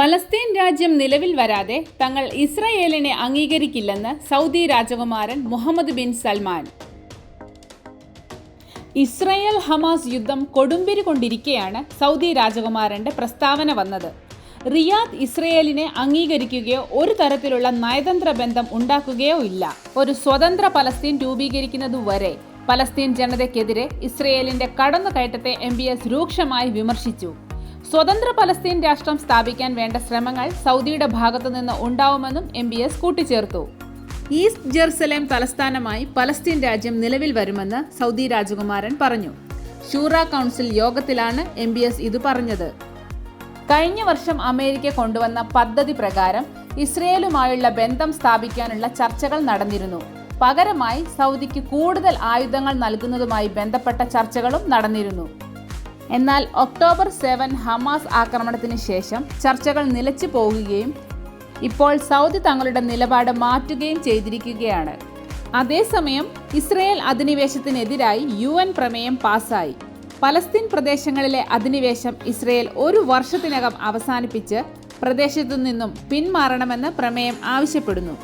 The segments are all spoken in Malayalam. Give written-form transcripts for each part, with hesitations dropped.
പലസ്തീൻ രാജ്യം നിലവിൽ വരാതെ തങ്ങൾ ഇസ്രയേലിനെ അംഗീകരിക്കില്ലെന്ന് സൗദി രാജകുമാരൻ Mohammed bin Salman. Israel Hamas യുദ്ധം കൊടുമ്പിരി കൊണ്ടിരിക്കെയാണ് സൗദി രാജകുമാരന്റെ പ്രസ്താവന വന്നത്. റിയാദ് ഇസ്രയേലിനെ അംഗീകരിക്കുകയോ ഒരു തരത്തിലുള്ള നയതന്ത്ര ബന്ധം ഉണ്ടാക്കുകയോ ഇല്ല. ഒരു സ്വതന്ത്ര പലസ്തീൻ രൂപീകരിക്കുന്നതുവരെ പലസ്തീൻ ജനതയ്ക്കെതിരെ ഇസ്രയേലിന്റെ കടന്നുകയറ്റത്തെ MBS രൂക്ഷമായി വിമർശിച്ചു. സ്വതന്ത്ര പലസ്തീൻ രാഷ്ട്രം സ്ഥാപിക്കാൻ വേണ്ട ശ്രമങ്ങൾ സൗദിയുടെ ഭാഗത്തുനിന്ന് ഉണ്ടാവുമെന്നും MBS കൂട്ടിച്ചേർത്തു. ഈസ്റ്റ് ജെറുസലേം തലസ്ഥാനമായി പലസ്തീൻ രാജ്യം നിലവിൽ വരുമെന്ന് സൗദി രാജകുമാരൻ പറഞ്ഞു. ഷൂറ കൗൺസിൽ യോഗത്തിലാണ് MBS ഇത് പറഞ്ഞത്. കഴിഞ്ഞ വർഷം അമേരിക്ക കൊണ്ടുവന്ന പദ്ധതി പ്രകാരം ഇസ്രയേലുമായുള്ള ബന്ധം സ്ഥാപിക്കാനുള്ള ചർച്ചകൾ നടന്നിരുന്നു. പകരമായി സൗദിക്ക് കൂടുതൽ ആയുധങ്ങൾ നൽകുന്നതുമായി ബന്ധപ്പെട്ട ചർച്ചകളും നടന്നിരുന്നു. എന്നാൽ ഒക്ടോബർ 7 ഹമാസ് ആക്രമണത്തിന് ശേഷം ചർച്ചകൾ നിലച്ചു പോകുകയും ഇപ്പോൾ സൗദി തങ്ങളുടെ നിലപാട് മാറ്റുകയും ചെയ്തിരിക്കുകയാണ്. അതേസമയം ഇസ്രയേൽ അധിനിവേശത്തിനെതിരായി UN പ്രമേയം പാസായി. പലസ്തീൻ പ്രദേശങ്ങളിലെ അധിനിവേശം ഇസ്രയേൽ 1 വർഷത്തിനകം അവസാനിപ്പിച്ച് പ്രദേശത്തു നിന്നും പിന്മാറണമെന്ന് പ്രമേയം ആവശ്യപ്പെടുന്നു.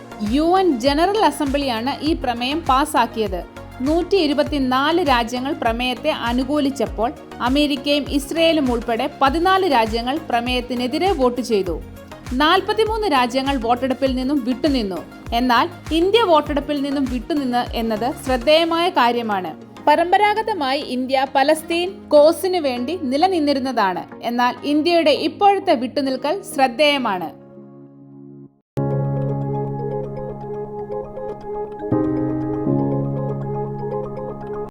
UN ജനറൽ അസംബ്ലിയാണ് ഈ പ്രമേയം പാസാക്കിയത്. 124 രാജ്യങ്ങൾ പ്രമേയത്തെ അനുകൂലിച്ചപ്പോൾ അമേരിക്കയും ഇസ്രയേലും ഉൾപ്പെടെ 14 രാജ്യങ്ങൾ പ്രമേയത്തിനെതിരെ വോട്ട് ചെയ്തു. 43 രാജ്യങ്ങൾ വോട്ടെടുപ്പിൽ നിന്നും വിട്ടുനിന്നു. എന്നാൽ ഇന്ത്യ വോട്ടെടുപ്പിൽ നിന്നും വിട്ടുനിന്ന് എന്നത് ശ്രദ്ധേയമായ കാര്യമാണ്. പരമ്പരാഗതമായി ഇന്ത്യ പലസ്തീൻ കോസിനു വേണ്ടി നിലനിന്നിരുന്നതാണ്. എന്നാൽ ഇന്ത്യയുടെ ഇപ്പോഴത്തെ വിട്ടുനിൽക്കൽ ശ്രദ്ധേയമാണ്.